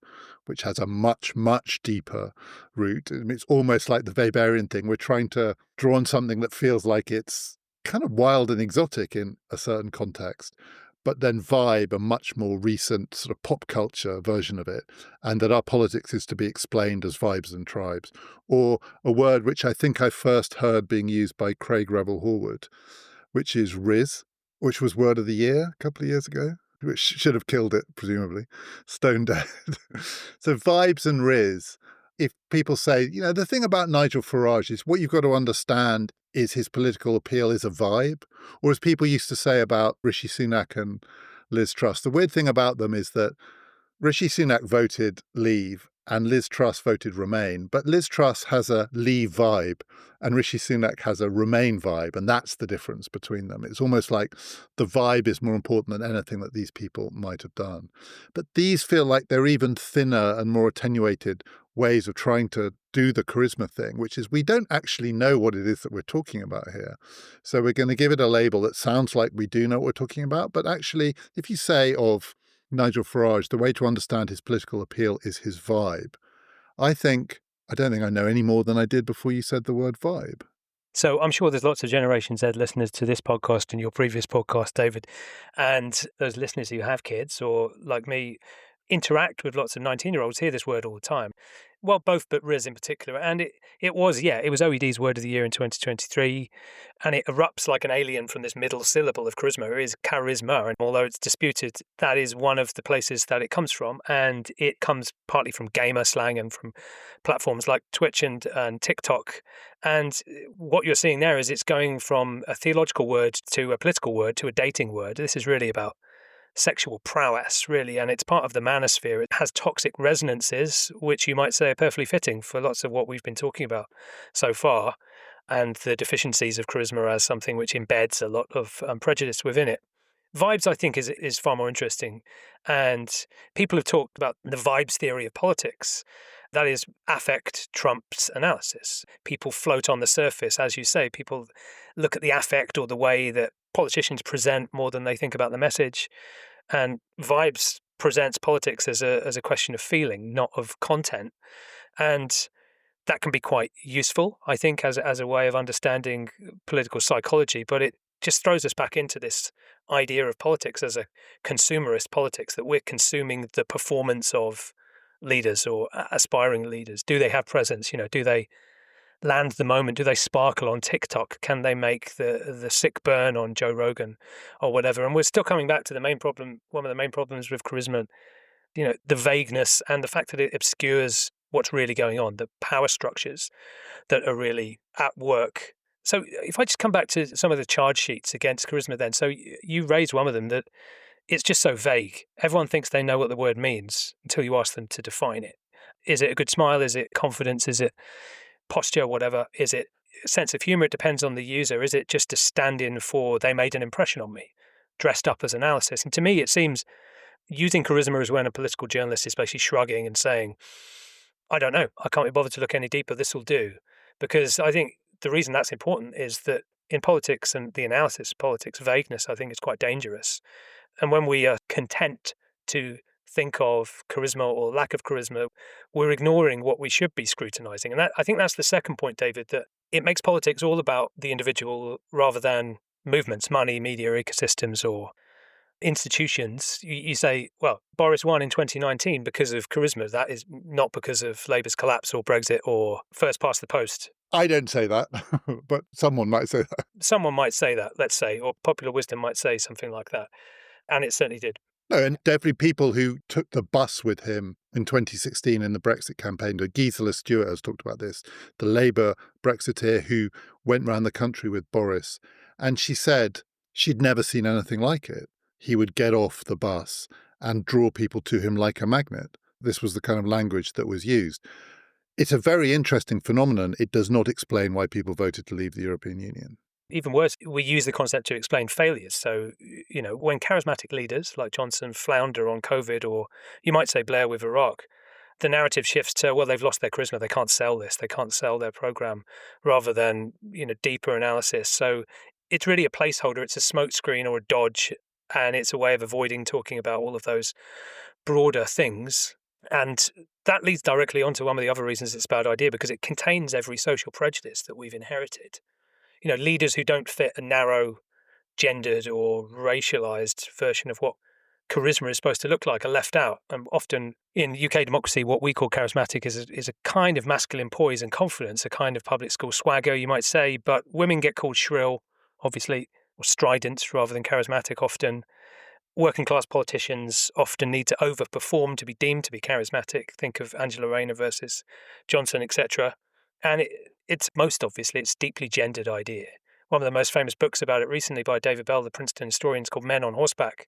which has a much, much deeper root. It's almost like the Weberian thing. We're trying to draw on something that feels like it's kind of wild and exotic in a certain context. But then vibe, a much more recent sort of pop culture version of it, and that our politics is to be explained as vibes and tribes. Or a word which I think I first heard being used by Craig Revel Horwood, which is Riz, which was word of the year a couple of years ago, which should have killed it, presumably, stone dead. So vibes and Riz, if people say, the thing about Nigel Farage is what you've got to understand is his political appeal is a vibe, or as people used to say about Rishi Sunak and Liz Truss, the weird thing about them is that Rishi Sunak voted Leave and Liz Truss voted Remain, but Liz Truss has a Leave vibe and Rishi Sunak has a Remain vibe, and that's the difference between them. It's almost like the vibe is more important than anything that these people might have done. But these feel like they're even thinner and more attenuated ways of trying to do the charisma thing, which is we don't actually know what it is that we're talking about here. So we're going to give it a label that sounds like we do know what we're talking about. But actually, if you say of Nigel Farage, the way to understand his political appeal is his vibe, I don't think I know any more than I did before you said the word vibe. So I'm sure there's lots of Generation Z listeners to this podcast and your previous podcast, David, and those listeners who have kids or, like me, interact with lots of 19-year-olds hear this word all the time. Well, both, but Riz in particular. And it was OED's word of the year in 2023, and it erupts like an alien from this middle syllable of charisma. It is charisma, and although it's disputed, that is one of the places that it comes from, and it comes partly from gamer slang and from platforms like Twitch and TikTok. And what you're seeing there is it's going from a theological word to a political word to a dating word. This is really about sexual prowess, really, and it's part of the manosphere. It has toxic resonances, which you might say are perfectly fitting for lots of what we've been talking about so far, and the deficiencies of charisma as something which embeds a lot of prejudice within it. Vibes, I think, is far more interesting, and people have talked about the vibes theory of politics. That is, affect trumps analysis. People float on the surface, as you say. People look at the affect or the way that politicians present more than they think about the message. And vibes presents politics as a question of feeling, not of content. And that can be quite useful, I think, as a way of understanding political psychology. But it just throws us back into this idea of politics as a consumerist politics, that we're consuming the performance of leaders or aspiring leaders. Do they have presence? Do they land the moment? Do they sparkle on TikTok? Can they make the sick burn on Joe Rogan or whatever? And we're still coming back to the main problem. One of the main problems with charisma, the vagueness and the fact that it obscures what's really going on, the power structures that are really at work. So if I just come back to some of the charge sheets against charisma then, so you raised one of them, that it's just so vague. Everyone thinks they know what the word means until you ask them to define it. Is it a good smile? Is it confidence? Is it posture? Whatever. Is it sense of humor? It depends on the user. Is it just a stand-in for they made an impression on me, dressed up as analysis? And to me, it seems using charisma as when a political journalist is basically shrugging and saying, I don't know, I can't be bothered to look any deeper, this will do. Because I think the reason that's important is that in politics and the analysis of politics, vagueness, I think, is quite dangerous. And when we are content to think of charisma or lack of charisma, we're ignoring what we should be scrutinizing. And I think that's the second point, David, that it makes politics all about the individual rather than movements, money, media, ecosystems, or institutions. You say, well, Boris won in 2019 because of charisma. That is not because of Labour's collapse or Brexit or first past the post. I don't say that, but someone might say that. Someone might say that, let's say, or popular wisdom might say something like that. And it certainly did. No, and definitely people who took the bus with him in 2016 in the Brexit campaign. Gisela Stewart has talked about this, the Labour Brexiteer who went around the country with Boris. And she said she'd never seen anything like it. He would get off the bus and draw people to him like a magnet. This was the kind of language that was used. it's a very interesting phenomenon. It does not explain why people voted to leave the European Union. Even worse, we use the concept to explain failures. So, when charismatic leaders like Johnson flounder on COVID, or you might say Blair with Iraq, the narrative shifts to, well, they've lost their charisma. They can't sell this. They can't sell their program, rather than, deeper analysis. So it's really a placeholder. It's a smokescreen or a dodge. And it's a way of avoiding talking about all of those broader things. And that leads directly onto one of the other reasons it's a bad idea, because it contains every social prejudice that we've inherited. Leaders who don't fit a narrow, gendered or racialized version of what charisma is supposed to look like are left out. And often in UK democracy, what we call charismatic is a kind of masculine poise and confidence, a kind of public school swagger, you might say. But women get called shrill, obviously, or strident rather than charismatic often. Working class politicians often need to overperform to be deemed to be charismatic. Think of Angela Rayner versus Johnson, etc. And it's most obviously, it's a deeply gendered idea. One of the most famous books about it recently by David Bell, the Princeton historian, is called Men on Horseback.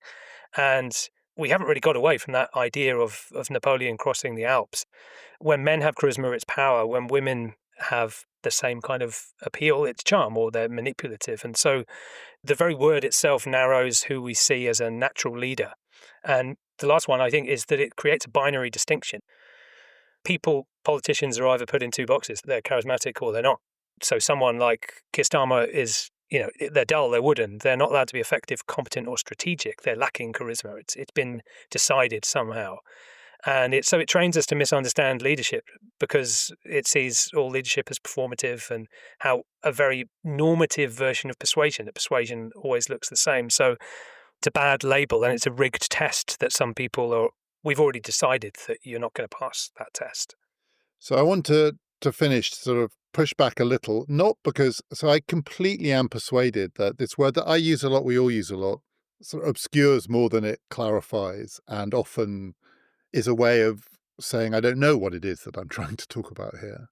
And we haven't really got away from that idea of Napoleon crossing the Alps. When men have charisma, it's power. When women have the same kind of appeal, it's charm, or they're manipulative. And so the very word itself narrows who we see as a natural leader. And the last one, I think, is that it creates a binary distinction. Politicians are either put in two boxes. They're charismatic or they're not. So someone like Keir Starmer is, they're dull, they're wooden. They're not allowed to be effective, competent or strategic. They're lacking charisma. It's been decided somehow. And it trains us to misunderstand leadership, because it sees all leadership as performative, and how a very normative version of persuasion, that persuasion always looks the same. So it's a bad label, and it's a rigged test that some people are. We've already decided that you're not going to pass that test. So I want to finish, sort of push back a little, not because, so I completely am persuaded that this word that I use a lot, we all use a lot, sort of obscures more than it clarifies, and often is a way of saying, I don't know what it is that I'm trying to talk about here.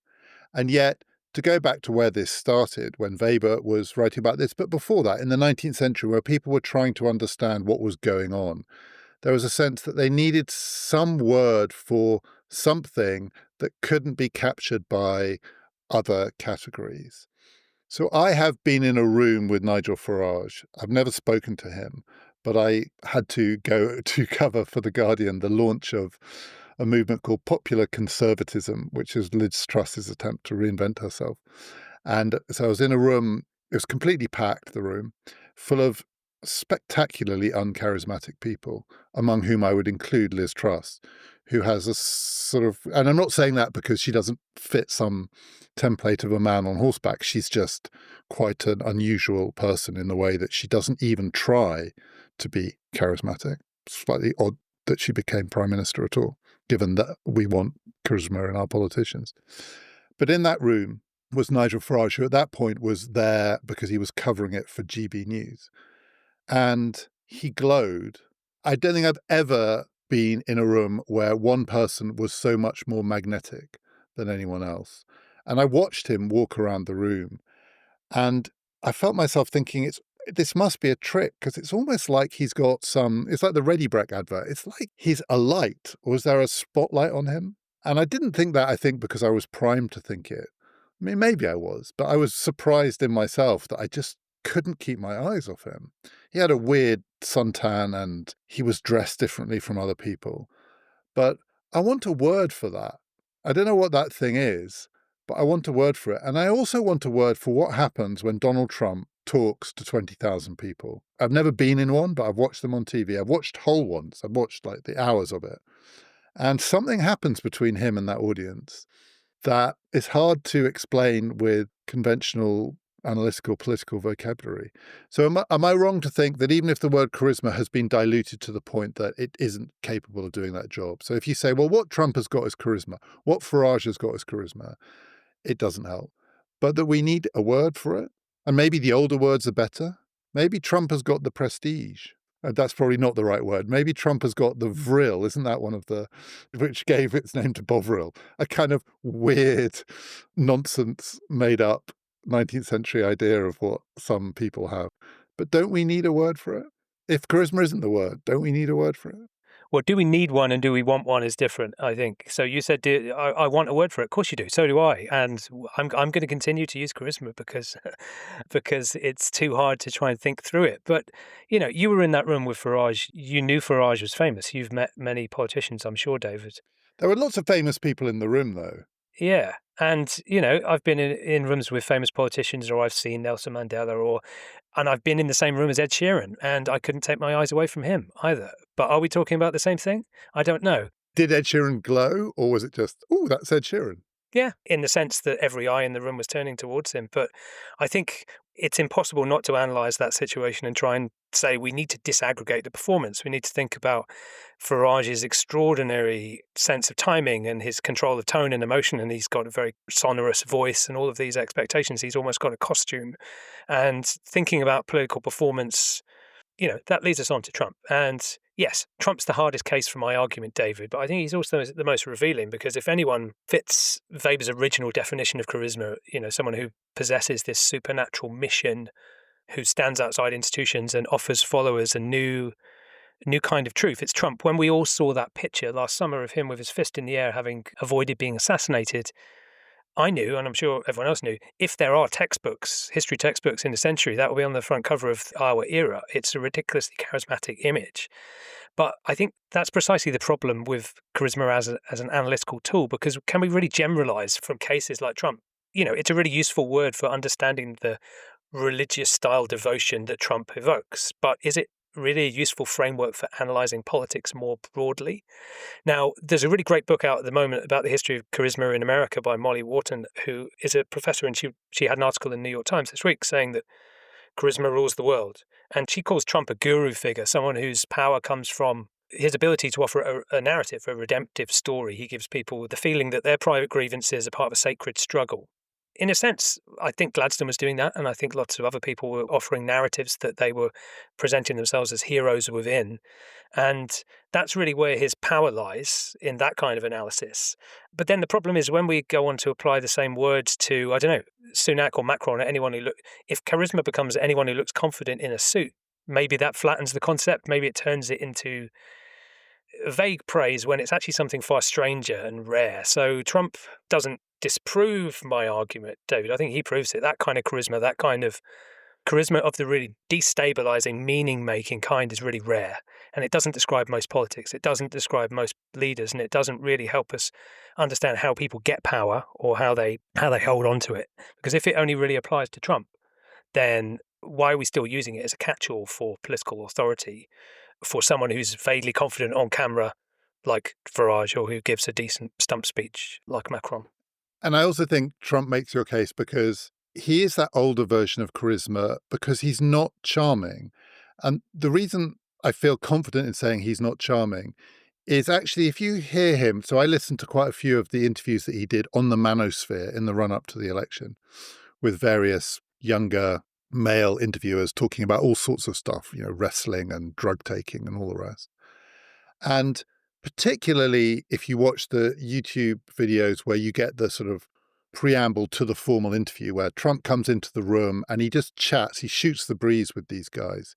And yet, to go back to where this started, when Weber was writing about this, but before that, in the 19th century, where people were trying to understand what was going on, there was a sense that they needed some word for something that couldn't be captured by other categories. So I have been in a room with Nigel Farage. I've never spoken to him, but I had to go to cover for The Guardian the launch of a movement called Popular Conservatism, which is Liz Truss's attempt to reinvent herself. And so I was in a room, it was completely packed, the room, full of spectacularly uncharismatic people, among whom I would include Liz Truss, who has a sort of, and I'm not saying that because she doesn't fit some template of a man on horseback. She's just quite an unusual person in the way that she doesn't even try to be charismatic. Slightly odd that she became prime minister at all, given that we want charisma in our politicians. But in that room was Nigel Farage, who at that point was there because he was covering it for GB News. And he glowed. I don't think I've ever been in a room where one person was so much more magnetic than anyone else. And I watched him walk around the room, and I felt myself thinking, this must be a trick, because it's almost like he's got it's like the Ready Brek advert. It's like he's a light, or is there a spotlight on him? And I didn't think that, I think, because I was primed to think it. I mean, maybe I was, but I was surprised in myself that I just couldn't keep my eyes off him. He had a weird suntan and he was dressed differently from other people. But I want a word for that. I don't know what that thing is, but I want a word for it. And I also want a word for what happens when Donald Trump talks to 20,000 people. I've never been in one, but I've watched them on TV. I've watched whole ones. I've watched like the hours of it. And something happens between him and that audience that is hard to explain with conventional analytical political vocabulary. So am I wrong to think that even if the word charisma has been diluted to the point that it isn't capable of doing that job? So if you say, well, what Trump has got is charisma, what Farage has got is charisma, it doesn't help. But that we need a word for it, and maybe the older words are better. Maybe Trump has got the prestige. That's probably not the right word. Maybe Trump has got the vril. Isn't that one of which gave its name to Bovril? A kind of weird, nonsense, made up 19th century idea of what some people have. But don't we need a word for it? If charisma isn't the word, don't we need a word for it? Well, do we need one and do we want one is different, I think. So you said, I want a word for it. Of course you do. So do I. And I'm going to continue to use charisma because because it's too hard to try and think through it. But, you were in that room with Farage. You knew Farage was famous. You've met many politicians, I'm sure, David. There were lots of famous people in the room, though. Yeah. And, I've been in rooms with famous politicians, or I've seen Nelson Mandela, and I've been in the same room as Ed Sheeran, and I couldn't take my eyes away from him either. But are we talking about the same thing? I don't know. Did Ed Sheeran glow, or was it just, oh, that's Ed Sheeran? Yeah, in the sense that every eye in the room was turning towards him. But I think it's impossible not to analyse that situation and try and say we need to disaggregate the performance. We need to think about Farage's extraordinary sense of timing and his control of tone and emotion. And he's got a very sonorous voice and all of these expectations. He's almost got a costume. And thinking about political performance, that leads us on to Trump. And yes, Trump's the hardest case for my argument, David, but I think he's also the most revealing because if anyone fits Weber's original definition of charisma, someone who possesses this supernatural mission, who stands outside institutions and offers followers a new kind of truth, it's Trump. When we all saw that picture last summer of him with his fist in the air having avoided being assassinated, I knew, and I'm sure everyone else knew, if there are textbooks, history textbooks in the century, that will be on the front cover of our era. It's a ridiculously charismatic image. But I think that's precisely the problem with charisma as an analytical tool, because can we really generalize from cases like Trump? It's a really useful word for understanding the religious style devotion that Trump evokes. But is it really a useful framework for analyzing politics more broadly? Now, there's a really great book out at the moment about the history of charisma in America by Molly Wharton, who is a professor, and she had an article in the New York Times this week saying that charisma rules the world. And she calls Trump a guru figure, someone whose power comes from his ability to offer a narrative, a redemptive story. He gives people the feeling that their private grievances are part of a sacred struggle. In a sense, I think Gladstone was doing that, and I think lots of other people were offering narratives that they were presenting themselves as heroes within. And that's really where his power lies, in that kind of analysis. But then the problem is when we go on to apply the same words to, I don't know, Sunak or Macron, or anyone if charisma becomes anyone who looks confident in a suit, maybe that flattens the concept, maybe it turns it into vague praise when it's actually something far stranger and rare. So Trump doesn't disprove my argument, David. I think he proves it. That kind of charisma of the really destabilizing, meaning-making kind is really rare. And it doesn't describe most politics. It doesn't describe most leaders, and it doesn't really help us understand how people get power or how they hold on to it. Because if it only really applies to Trump, then why are we still using it as a catch-all for political authority for someone who's vaguely confident on camera like Farage, or who gives a decent stump speech like Macron? And I also think Trump makes your case because he is that older version of charisma because he's not charming. And the reason I feel confident in saying he's not charming is actually if you hear him. So I listened to quite a few of the interviews that he did on the manosphere in the run up to the election with various younger male interviewers talking about all sorts of stuff, wrestling and drug taking and all the rest. And particularly if you watch the YouTube videos where you get the sort of preamble to the formal interview where Trump comes into the room and he just chats, he shoots the breeze with these guys.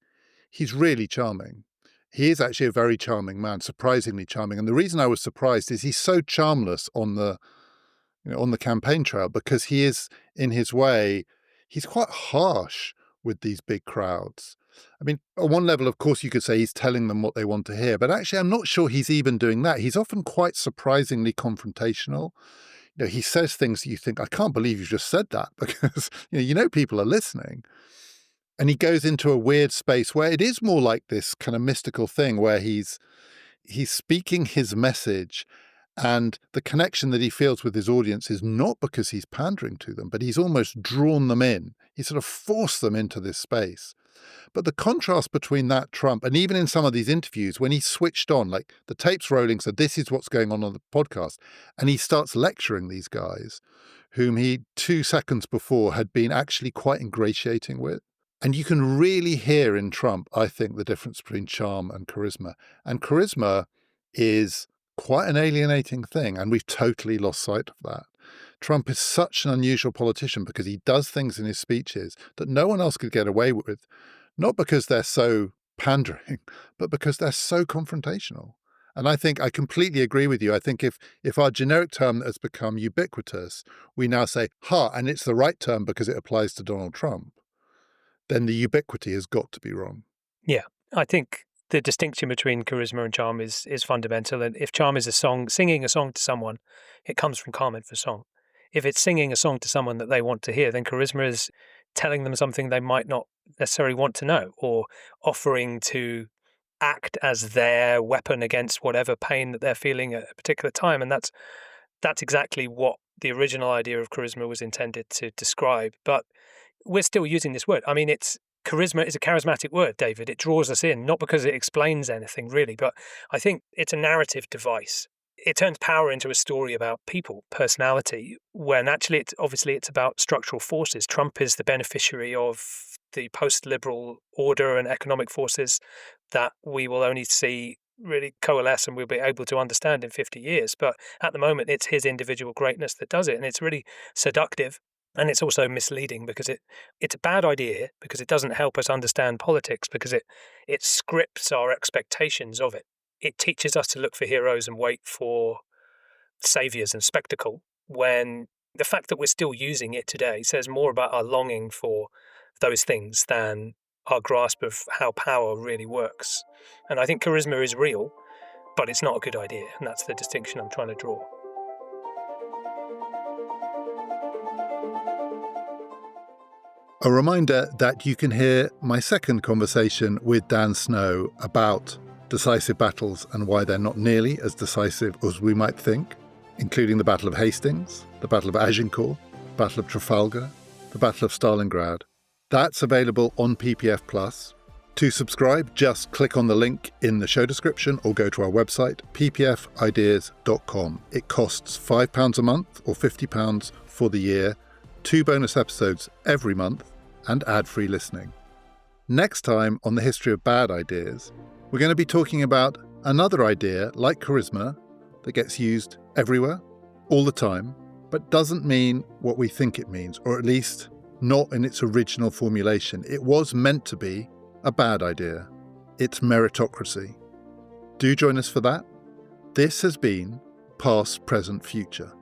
He's really charming. He is actually a very charming man, surprisingly charming. And the reason I was surprised is he's so charmless on the campaign trail because he is, in his way, he's quite harsh with these big crowds. I mean, on one level, of course, you could say he's telling them what they want to hear, but actually, I'm not sure he's even doing that. He's often quite surprisingly confrontational. He says things that you think, I can't believe you just said that, because, people are listening. And he goes into a weird space where it is more like this kind of mystical thing where he's speaking his message, and the connection that he feels with his audience is not because he's pandering to them, but he's almost drawn them in. He sort of forced them into this space. But the contrast between that Trump, and even in some of these interviews, when he switched on, like the tape's rolling, so this is what's going on the podcast, and he starts lecturing these guys, whom he 2 seconds before had been actually quite ingratiating with. And you can really hear in Trump, I think, the difference between charm and charisma. And charisma is quite an alienating thing, and we've totally lost sight of that. Trump is such an unusual politician because he does things in his speeches that no one else could get away with, not because they're so pandering, but because they're so confrontational. And I think I completely agree with you. I think if our generic term has become ubiquitous, we now say, and it's the right term because it applies to Donald Trump, then the ubiquity has got to be wrong. Yeah, I think the distinction between charisma and charm is fundamental. And if charm is singing a song to someone, it comes from Carmen for song. If it's singing a song to someone that they want to hear, then charisma is telling them something they might not necessarily want to know, or offering to act as their weapon against whatever pain that they're feeling at a particular time. And that's exactly what the original idea of charisma was intended to describe. But we're still using this word. I mean, charisma is a charismatic word, David. It draws us in, not because it explains anything really, but I think it's a narrative device. It turns power into a story about people, personality, when actually it's about structural forces. Trump is the beneficiary of the post-liberal order and economic forces that we will only see really coalesce and we'll be able to understand in 50 years. But at the moment, it's his individual greatness that does it. And it's really seductive. And it's also misleading because it's a bad idea because it doesn't help us understand politics, because it scripts our expectations of it. It teaches us to look for heroes and wait for saviors and spectacle, when the fact that we're still using it today says more about our longing for those things than our grasp of how power really works. And I think charisma is real, but it's not a good idea. And that's the distinction I'm trying to draw. A reminder that you can hear my second conversation with Dan Snow about decisive battles and why they're not nearly as decisive as we might think, including the Battle of Hastings, the Battle of Agincourt, the Battle of Trafalgar, the Battle of Stalingrad. That's available on PPF Plus. To subscribe, just click on the link in the show description or go to our website, ppfideas.com. It costs £5 a month or £50 for the year, 2 bonus episodes every month, and ad-free listening. Next time on the history of bad ideas, we're going to be talking about another idea like charisma that gets used everywhere, all the time, but doesn't mean what we think it means, or at least not in its original formulation. It was meant to be a bad idea. It's meritocracy. Do join us for that. This has been Past, Present, Future.